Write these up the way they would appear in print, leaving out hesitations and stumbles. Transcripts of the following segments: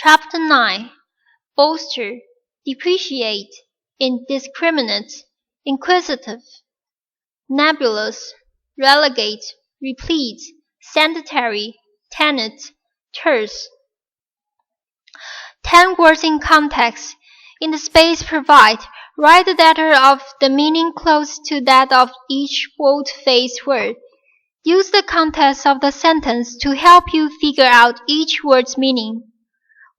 Chapter 9. Bolster, depreciate, indiscriminate, inquisitive, nebulous, relegate, replete, sanitary, tenet, terse. 10 words in context. In the space provided, write the letter of the meaning close to that of each bold-faced word. Use the context of the sentence to help you figure out each word's meaning.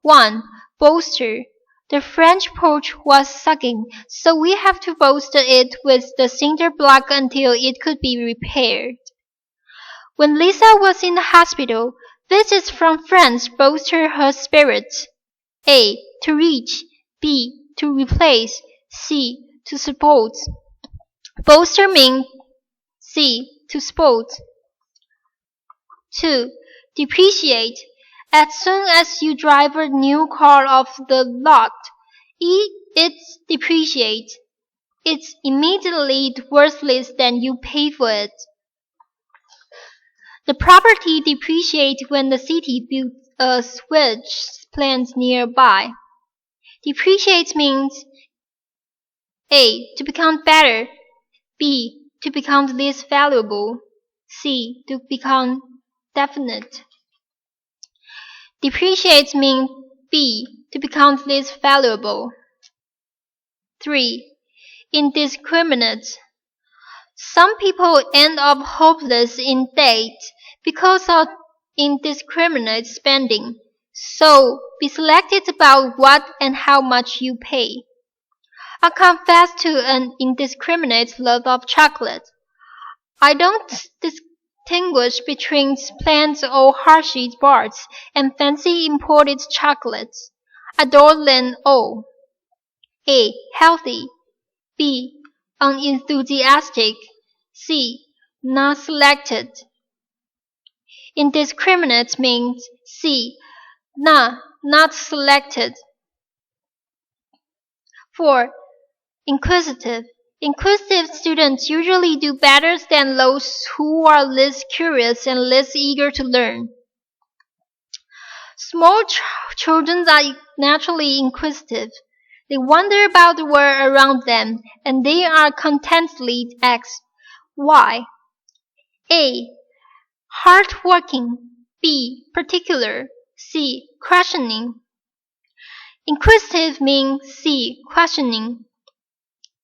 1. Bolster. The French porch was sagging, so we have to bolster it with the cinder block until it could be repaired. When Lisa was in the hospital, visits from friends bolstered her spirits. A. To reach. B. To replace. C. To support. Bolster means C. To support. 2. Depreciate. As soon as you drive a new car off the lot, it's depreciate. It's immediately worthless than you pay for it. The property depreciates when the city builds a sewage plant nearby. Depreciate means A. To become better. B. To become less valuable. C. To become definite. Depreciate means B. To become less valuable. 3. Indiscriminate. Some people end up hopeless in debt because of indiscriminate spending. So, be selective about what and how much you pay. I confess to an indiscriminate love of chocolate. I don't distinguish between plain old Hershey's bars and fancy imported chocolates. Adore them all. A. Healthy. B. Unenthusiastic. C. Not selected. Indiscriminate means C. Not selected. 4. Inquisitive. Inquisitive students usually do better than those who are less curious and less eager to learn. Small children are naturally inquisitive. They wonder about the world around them, and they are constantly asked, why? A. Hardworking. B. Particular. C. Questioning. Inquisitive means C. Questioning.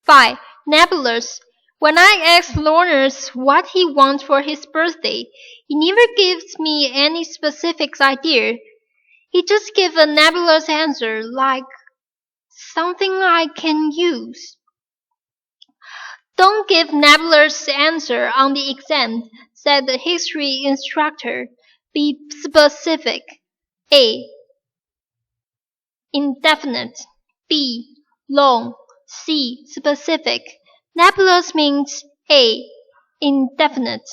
5. Nebulous. When I ask Lawrence what he wants for his birthday, he never gives me any specific idea. He just gives a nebulous answer, like something I can use. Don't give nebulous answer on the exam, said the history instructor. Be specific. A. Indefinite. B. Long. C. Specific. Nebulous means A. Indefinite.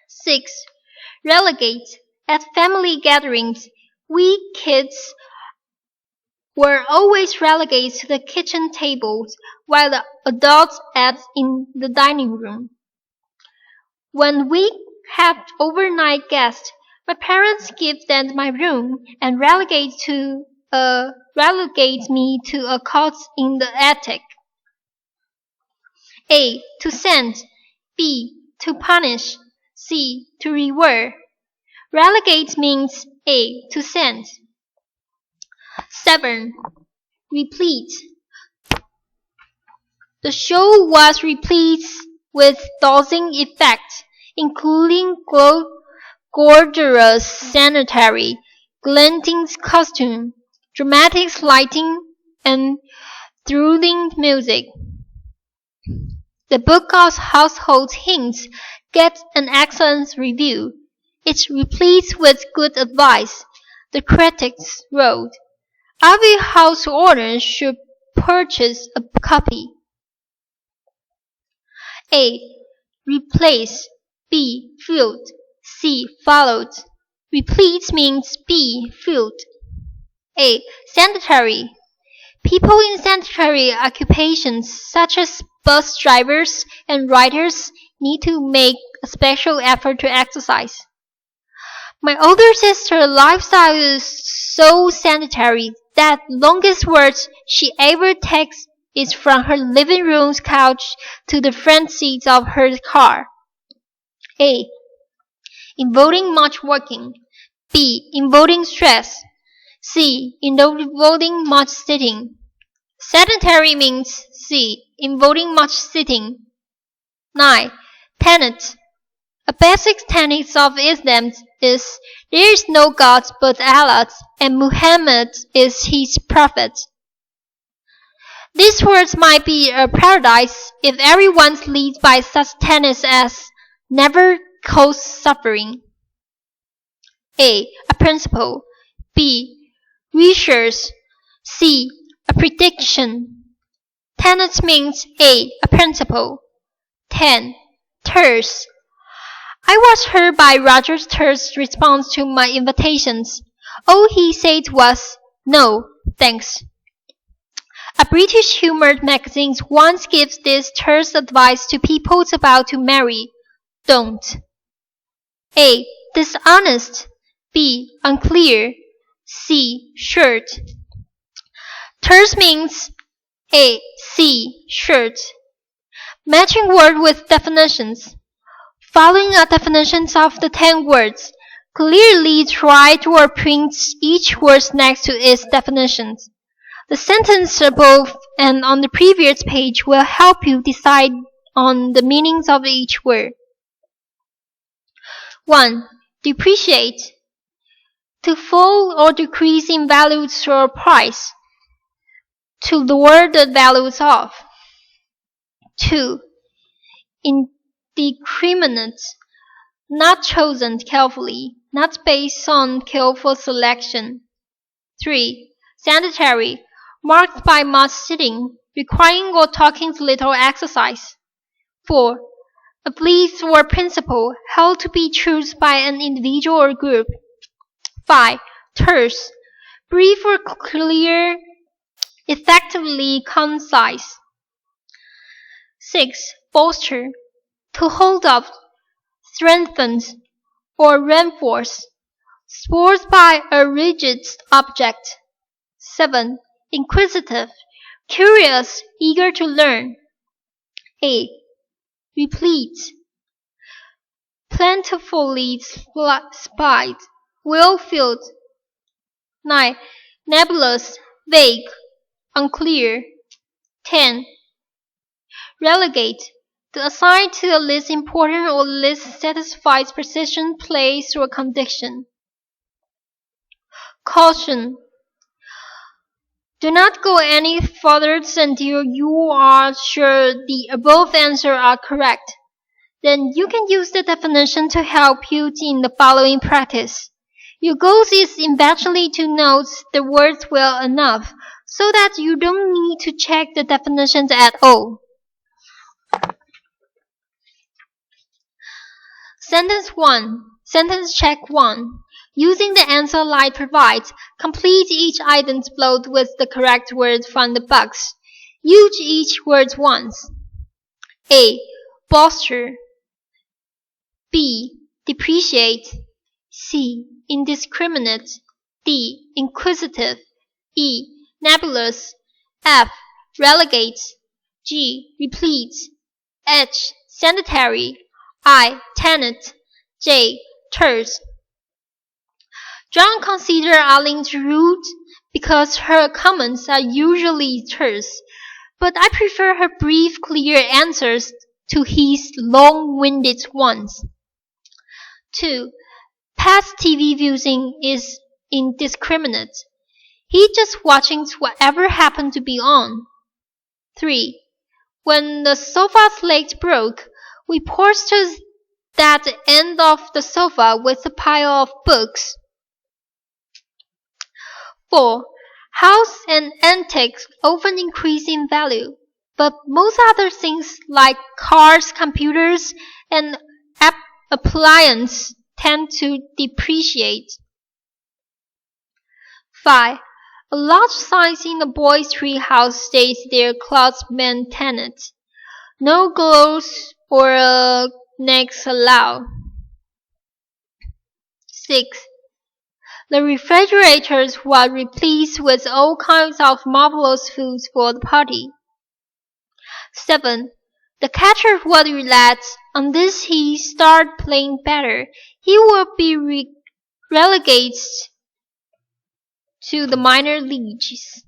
6. Relegate. At family gatherings, we kids were always relegated to the kitchen tables while the adults ate in the dining room. When we had overnight guests, my parents give them my room and relegate me to a cot in the attic. A. To send. B. To punish. C. To reward. Relegate means A. To send. 7. Replete. The show was replete with dazzling effects, including gorgeous sanitary, glinting costume, dramatic lighting, and thrilling music. The book of Household Hints gets an excellent review. It's replete with good advice, the critics wrote. Every house owner should purchase a copy. A. Replace. B. Filled. C. Followed. Replete means B. Filled. A. Sanitary. People in sanitary occupations, such as bus drivers and writers, need to make a special effort to exercise. My older sister's lifestyle is so sanitary that longest words she ever takes is from her living room couch to the front seat of her car. A. Involving much walking. B. Involving stress. C. Involving much sitting. Sedentary means C. Involving much sitting. 9. Tenet. A basic tenet of Islam is there is no God but Allah, and Muhammad is his prophet. These words might be a paradise if everyone leads by such tenets as never cause suffering. A. A principle. B. Research. C. A prediction. Tenet means A. A principle. 10. Terse. I was hurt by Roger's terse response to my invitations. All he said was, "No, thanks." A British humor magazine once gives this terse advice to people about to marry. Don't. A. Dishonest. B. Unclear. C. Short. Terse means A. C. Short. Matching word with definitions. Following are definitions of the 10 words. Clearly write or print each word next to its definitions. The sentence above and on the previous page will help you decide on the meanings of each word. 1. Depreciate. To fall or decrease in value or price. To lower the values of. 2. Indiscriminate. Not chosen carefully, not based on careful selection. 3. Sanitary. Marked by much sitting, requiring or talking little exercise. 4. A belief or principle held to be true by an individual or group. 5. Terse. Brief or clear, effectively concise. 6. Bolster. To hold up, strengthen, or reinforce. Supported by a rigid object. 7. Inquisitive. Curious, eager to learn. 8. Replete. Plentifully supplied, well-filled. 9. Nebulous, vague, unclear. 10. Relegate. To assign to a less important or less satisfied position, place, or condition. Caution. Do not go any further until you are sure the above answers are correct. Then you can use the definition to help you in the following practice. Your goal is eventually to know the words well enough so that you don't need to check the definitions at all. Sentence 1. Sentence check 1. Using the answer light provides, complete each item's block with the correct word from the box. Use each word once. A. Bolster. B. Depreciate. C. Indiscriminate. D. Inquisitive. E. Nebulous. F. Relegate. G. Replete. H. Sanitary. I. Tenet. J. Terse. John considers Arlene rude because her comments are usually terse, but I prefer her brief, clear answers to his long-winded ones. 2. Past TV viewing is indiscriminate. He just watching whatever happened to be on. 3. When the sofa's leg broke, we paused to that end of the sofa with a pile of books. 4. House and antiques often increase in value, but most other things like cars, computers, and appliances tend to depreciate. 5. A large sign in a boys' tree house states their clothes maintenance. No gloves or necks allowed. 6. The refrigerators were replete with all kinds of marvelous foods for the party. 7. The catcher would relax. On this he start playing better. He will be relegated to the minor leagues.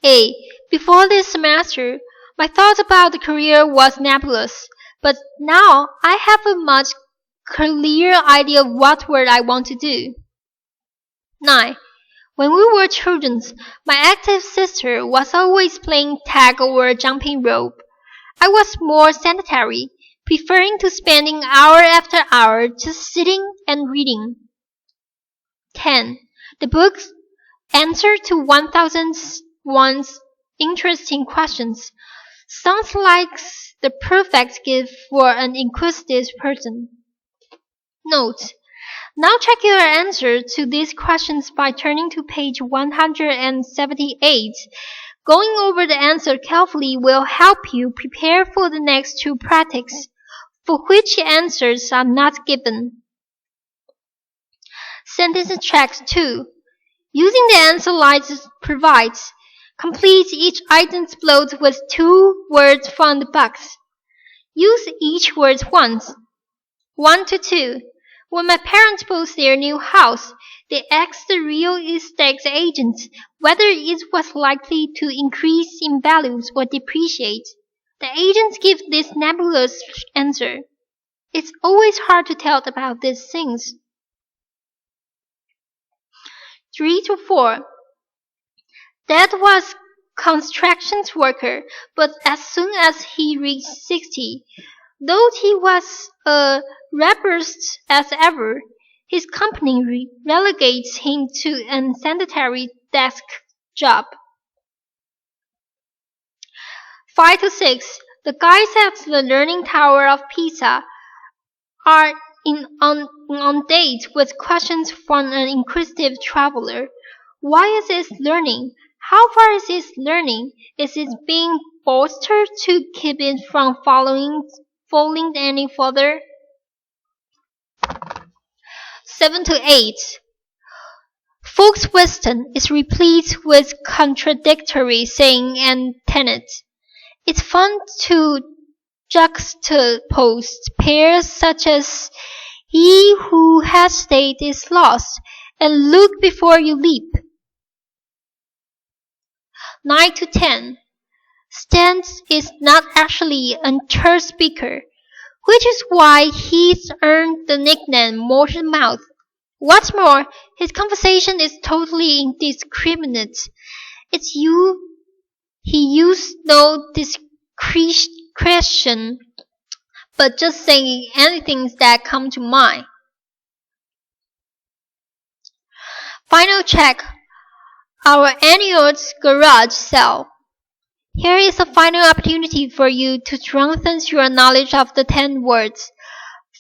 8. Before this semester, my thought about the career was nebulous, but now I have a much clearer idea of what work I want to do. 9. When we were children, my active sister was always playing tag or jumping rope. I was more sedentary, preferring to spending hour after hour just sitting and reading. 10. The book's answer to 1001 interesting questions sounds like the perfect gift for an inquisitive person. Note: now check your answer to these questions by turning to page 178. Going over the answer carefully will help you prepare for the next two practices, for which answers are not given. Sentence track 2. Using the answer lines provided, complete each item's plot with 2 words from the box. Use each word once. 1 to 2. When my parents bought their new house, they asked the real estate agent whether it was likely to increase in values or depreciate. The agent gave this nebulous answer. It's always hard to tell about these things. 3 to 4. Dad was construction worker, but as soon as he reached 60, though he was robust as ever, his company relegates him to an sedentary desk job. 5 to 6. The guys at the Learning Tower of Pisa are on date with questions from an inquisitive traveler. Why is it learning? How far is it learning? Is it being bolstered to keep it from falling any further? 7 to 8. Folk wisdom is replete with contradictory saying and tenets. It's fun to juxtapose pairs such as "He who hesitates is lost" and "Look before you leap." 9 to 10. Stan is not actually a church speaker, which is why he's earned the nickname Motion Mouth. What's more, his conversation is totally indiscriminate. He used no discretion, but just saying anything that comes to mind. Final check. Our annual garage sale. Here is a final opportunity for you to strengthen your knowledge of the 10 words.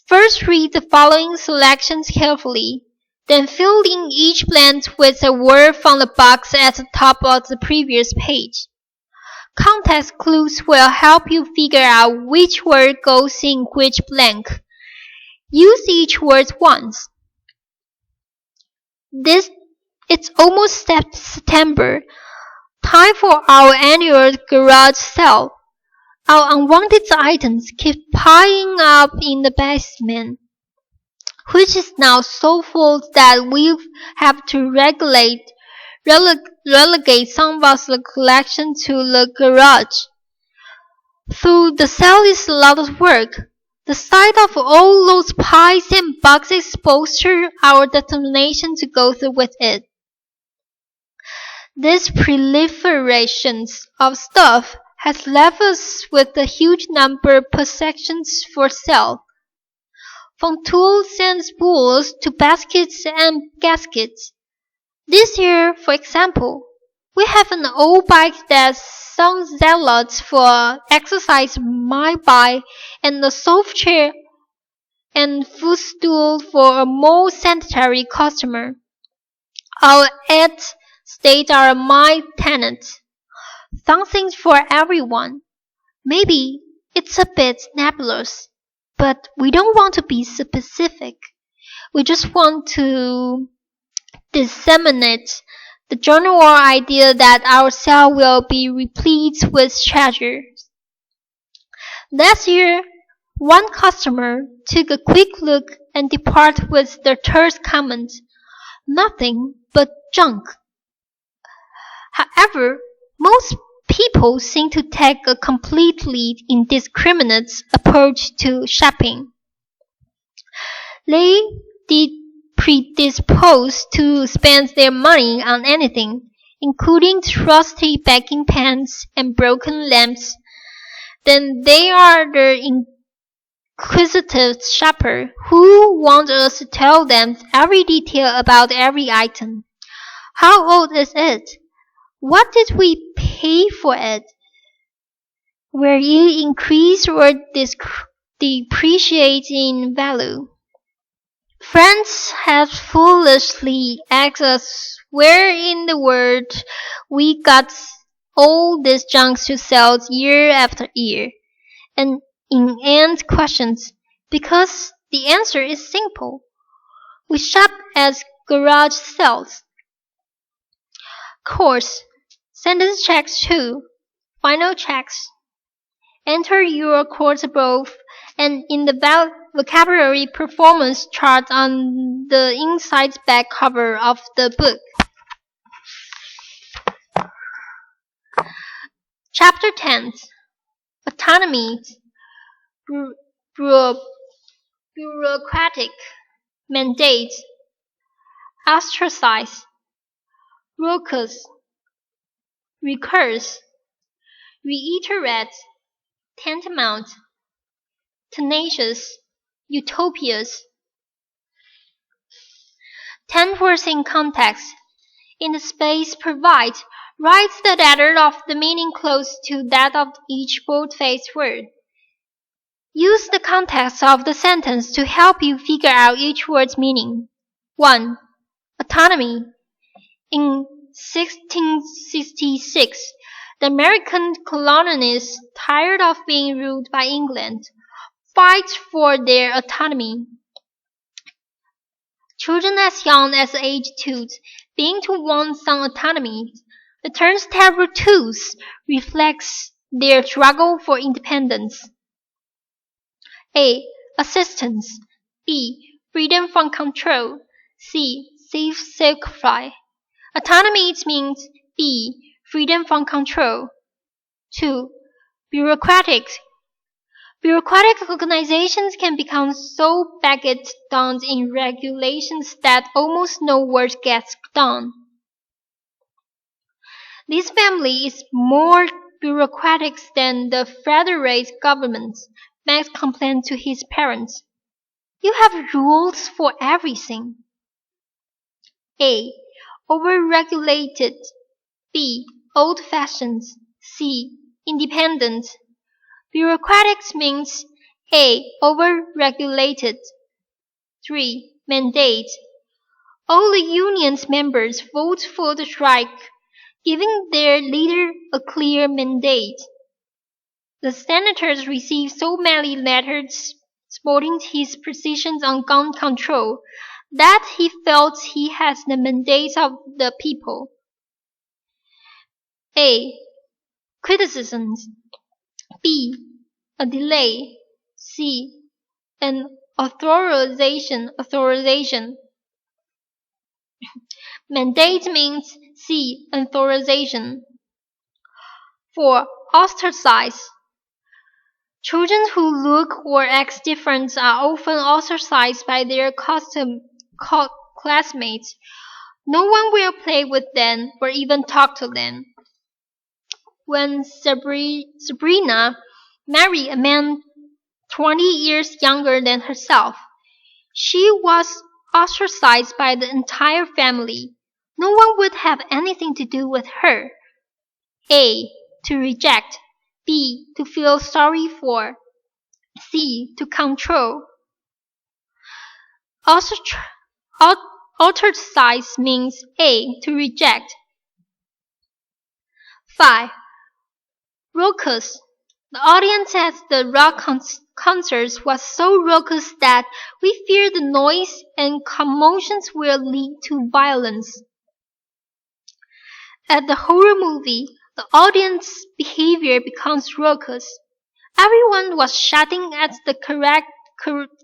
First, read the following selections carefully. Then fill in each blank with a word from the box at the top of the previous page. Context clues will help you figure out which word goes in which blank. Use each word once. It's almost September. Time for our annual garage sale. Our unwanted items keep piling up in the basement, which is now so full that we have to relegate some of the collection to the garage. Though the sale is a lot of work, the sight of all those piles and boxes bolsters our determination to go through with it. This proliferation of stuff has left us with a huge number of possessions for sale, from tools and spools to baskets and gaskets. This year, for example, we have an old bike that some zealots for exercise might buy, and a soft chair and footstool for a more sedentary customer. Our estates are my tenants. Something for everyone. Maybe it's a bit nebulous, but we don't want to be specific. We just want to disseminate the general idea that our cell will be replete with treasures. Last year, one customer took a quick look and departed with the terse comment, "Nothing but junk." However, most people seem to take a completely indiscriminate approach to shopping. They predisposed to spend their money on anything, including rusty baking pans and broken lamps. Then they are the inquisitive shopper who want us to tell them every detail about every item. How old is it? What did we pay for it? Will it increase or depreciate in value? Friends have foolishly asked us where in the world we got all these junks to sell year after year, and inane questions, because the answer is simple. We shop at garage sales. Course, sentence checks too, final checks. Enter your course above and in the vocabulary performance chart on the inside back cover of the book. Chapter 10. Autonomy, bureaucratic, mandate, ostracize, raucous, recurse, reiterate, tantamount, tenacious, utopias. 10 words in context. In the space provided, write the letter of the meaning close to that of each bold-faced word. Use the context of the sentence to help you figure out each word's meaning. 1. Autonomy. In 1666, the American colonists, tired of being ruled by England, fight for their autonomy. Children as young as age 2 being to want some autonomy, the term's terrible twos reflects their struggle for independence. A. Assistance. B. Freedom from control. C. Self-sacrifice. Autonomy means B. Freedom from control. 2. Bureaucratic. Bureaucratic organizations can become so bogged down in regulations that almost no work gets done. This family is more bureaucratic than the federal government. Max complained to his parents. You have rules for everything. A. Overregulated. B. Old-fashioned. C. Independent. Bureaucratic means A. Overregulated. 3. Mandate. All the union's members vote for the strike, giving their leader a clear mandate. The senators received so many letters supporting his positions on gun control that he felt he has the mandate of the people. A. Criticisms. B. A delay. C. An authorization. Mandate means C. Authorization. 4. Ostracize. Children who look or act different are often ostracized by their classmates. No one will play with them or even talk to them. When Sabrina married a man 20 years younger than herself, she was ostracized by the entire family. No one would have anything to do with her. A. To reject. B. To feel sorry for. C. To control. Ostracize means A. To reject. 5. Raucous. The audience at the rock concerts was so raucous that we fear the noise and commotions will lead to violence. At the horror movie, the audience behavior becomes raucous. Everyone was shouting at the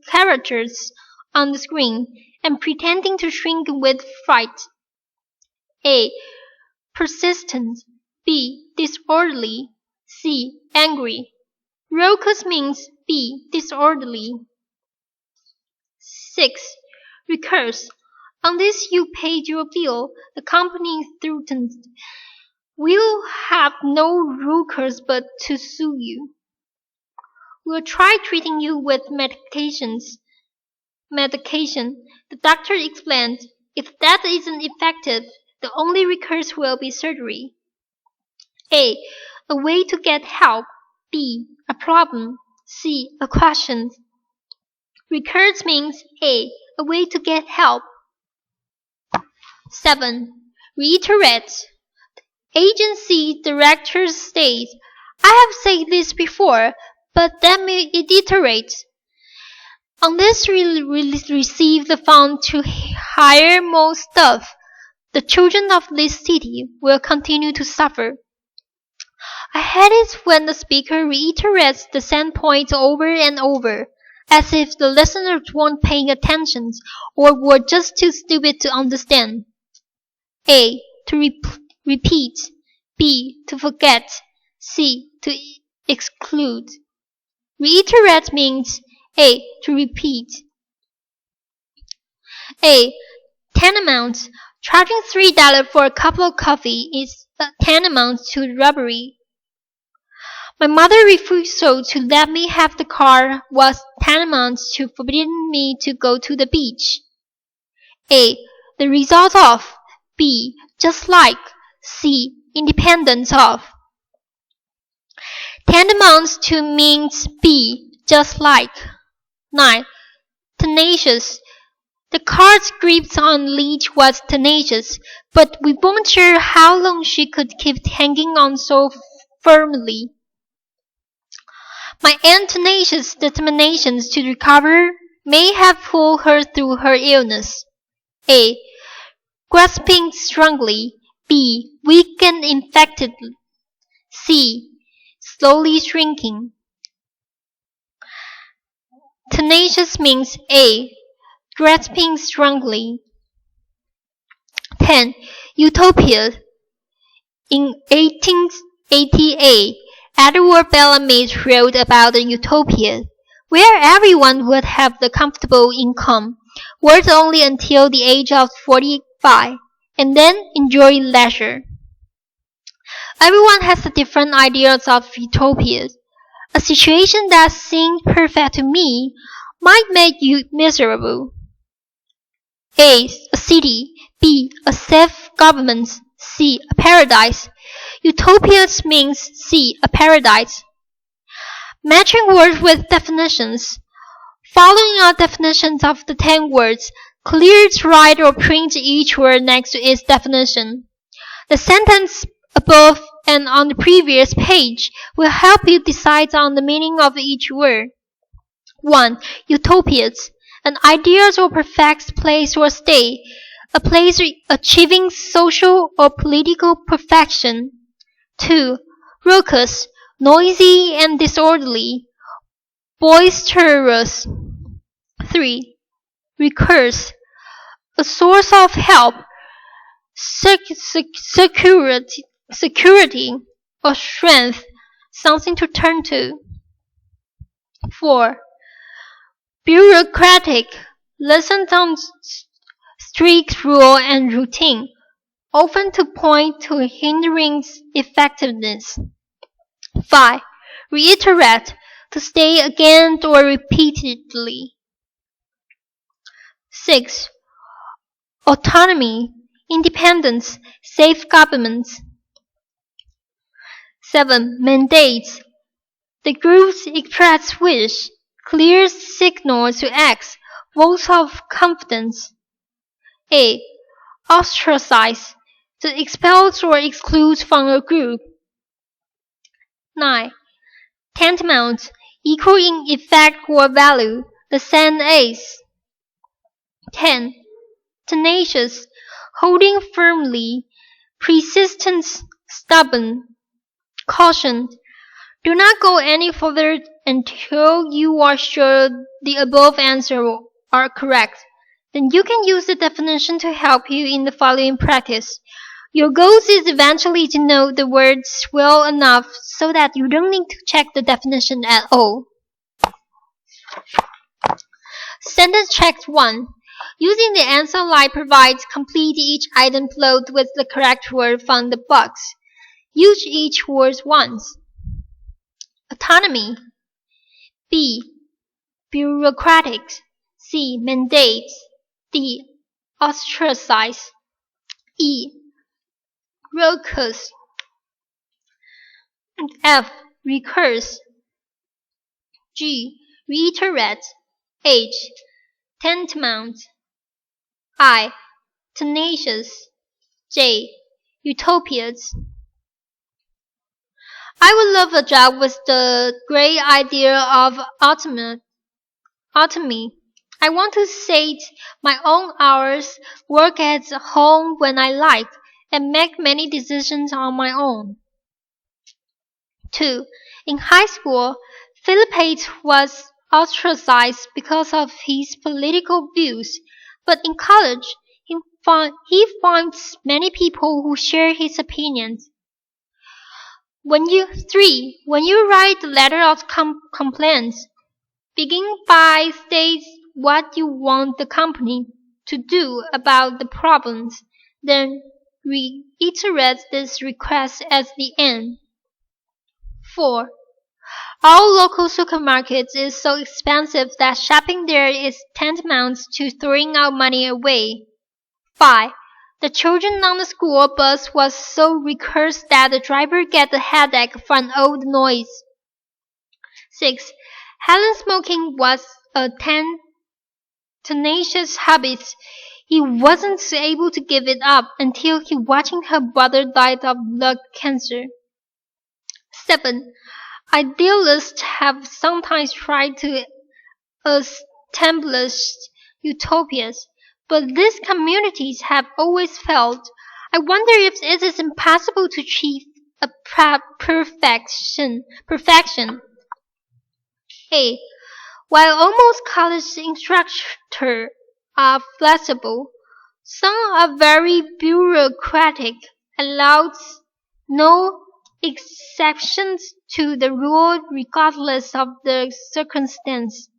characters on the screen and pretending to shrink with fright. A. Persistent. B. Disorderly. C. Angry. Raucous means B. Disorderly. 6. Recurse. Unless you paid your bill, the company threatened, "We'll have no recourse but to sue you. We'll try treating you with medication," the doctor explained. "If that isn't effective, the only recourse will be surgery." A. A way to get help. B. A problem. C. A question. Recurse means A. A way to get help. 7. Reiterate. Agency directors state, "I have said this before, but let me reiterate. Unless we receive the fund to hire more staff, the children of this city will continue to suffer." I hate it when the speaker reiterates the same point over and over, as if the listeners weren't paying attention or were just too stupid to understand. A. To repeat. B. To forget. C. To exclude. Reiterate means A. To repeat. A. Tantamount. Charging $3 for a cup of coffee is tantamount to robbery. My mother's refusal to let me have the car was tantamount to forbidding me to go to the beach. A. The result of. B. Just like. C. Independent of. Tantamount to means B. Just like. 9. Tenacious. The car's grip on leech was tenacious, but we weren't sure how long she could keep hanging on so firmly. My aunt's tenacious determinations to recover may have pulled her through her illness. A. Grasping strongly. B. Weak and infected. C. Slowly shrinking. Tenacious means A. Grasping strongly. 10. Utopia. In 1888, Edward Bellamy wrote about a utopia where everyone would have the comfortable income, work only until the age of 45, and then enjoy leisure. Everyone has different ideas of utopias. A situation that seemed perfect to me might make you miserable. A. A city. B. A self-government. C. A paradise. Utopias means C. A paradise. Matching words with definitions. Following are definitions of the 10 words. Clear, write, or print each word next to its definition. The sentence above and on the previous page will help you decide on the meaning of each word. 1. Utopias. An ideal or perfect place or state. A place achieving social or political perfection. 2. Raucous. Noisy and disorderly. Boisterous. 3. Recurse. A source of help. Security or strength. Something to turn to. 4. Bureaucratic. Lessons on strict rule and routine, often to point to hindering effectiveness. 5. Reiterate. To say again or repeatedly. 6. Autonomy. Independence. Self-government. 7. Mandates. The group's express wish. Clear signal to act. Votes of confidence. A. Ostracize. To expel or exclude from a group. 9. Tantamount, equal in effect or value, the same as. 10. Tenacious, holding firmly, persistent, stubborn. Caution. Do not go any further until you are sure the above answers are correct. Then you can use the definition to help you in the following practice. Your goal is eventually to know the words well enough so that you don't need to check the definition at all. Sentence check 1. Using the answer line provided, complete each item float with the correct word from the box. Use each word once. Autonomy. B. Bureaucratic. C. Mandate. D. Ostracize. E. Raucous. F. Recurse. G. Reiterate. H. Tantamount. I. Tenacious. J. Utopias. I would love a job with the great idea of autonomy. I want to set my own hours, work at home when I like, and make many decisions on my own. 2. In high school, Philip was ostracized because of his political views, but in college, he finds many people who share his opinions. 3. When you write the letter of complaint, begin by stating what you want the company to do about the problems, then reiterate this request at the end. 4. All local supermarkets is so expensive that shopping there is tantamount to throwing our money away. 5. The children on the school bus was so recursive that the driver get a headache from all the noise. 6. Helen smoking was a tenacious habit. He wasn't able to give it up until he watching her brother died of lung cancer. 7. Idealists have sometimes tried to establish utopias, but these communities have always failed. I wonder if it is impossible to achieve a perfection. A. While almost college instructors are flexible, some are very bureaucratic, allows no exceptions to the rule regardless of the circumstance.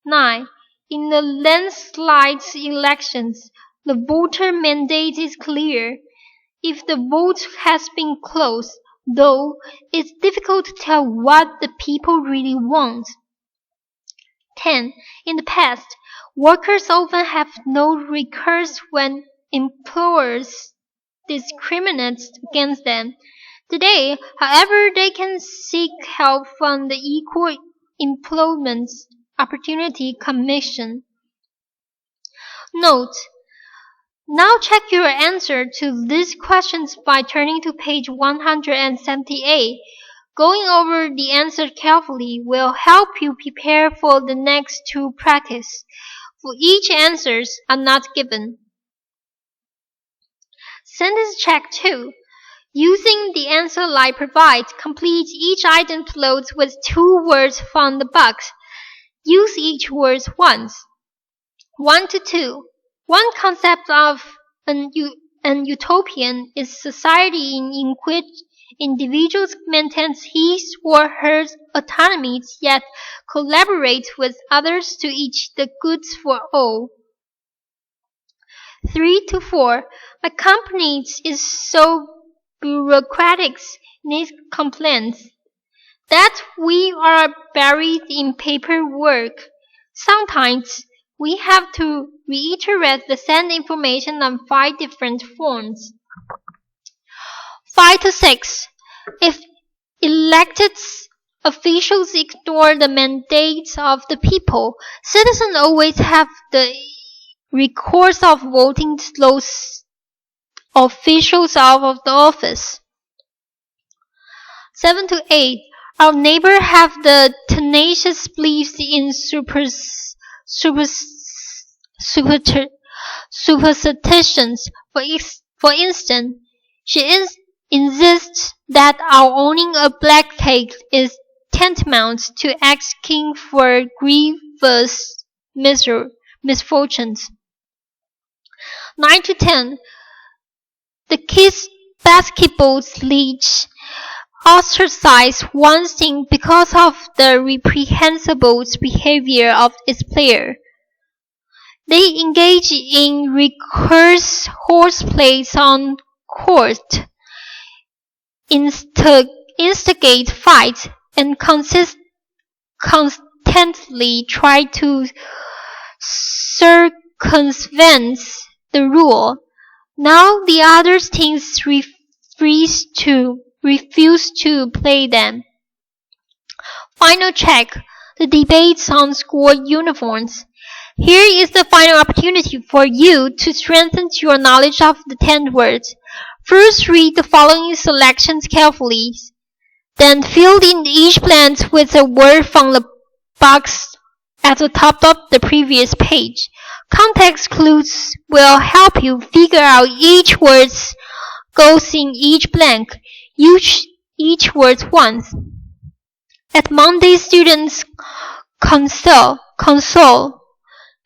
9. In the landslide elections, the voter mandate is clear. If the vote has been close, though, it's difficult to tell what the people really want. 10. In the past, workers often have no recourse when employers discriminate against them. Today, however, they can seek help from the Equal Employment Opportunity Commission. Note: now check your answer to these questions by turning to page 178. Going over the answer carefully will help you prepare for the next two practice, for each answers are not given. Sentence check 2. Using the answer line provided, complete each item float with 2 words from the box. Use each word once. 1 to 2. One concept of an utopian is society in which individuals maintain his or her autonomy yet collaborate with others to achieve the goods for all. 3 to 4. My company is so bureaucratic in its complaints that we are buried in paperwork. Sometimes we have to reiterate the same information on 5 different forms. 5 to 6. If elected officials ignore the mandates of the people, citizens always have the recourse of voting those officials out of the office. 7 to 8. Our neighbor have the tenacious beliefs in superstitions. For instance, she insists that our owning a black cat is tantamount to asking for grievous misfortunes. 9 to 10. The kids' basketball league ostracized one team because of the reprehensible behavior of its player. They engage in reckless horseplay on court, instigate fights, and constantly try to circumvent the rule. Now the other teams refuse to play them. Final check. The debates on school uniforms. Here is the final opportunity for you to strengthen your knowledge of the 10 words. First, read the following selections carefully. Then fill in each blank with a word from the box at the top of the previous page. Context clues will help you figure out each word goes in each blank. Use each word once. At Monday's students' console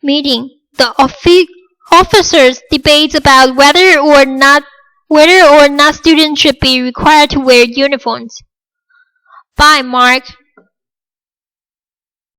meeting, the officers debate about whether or not students should be required to wear uniforms. Bye, Mark.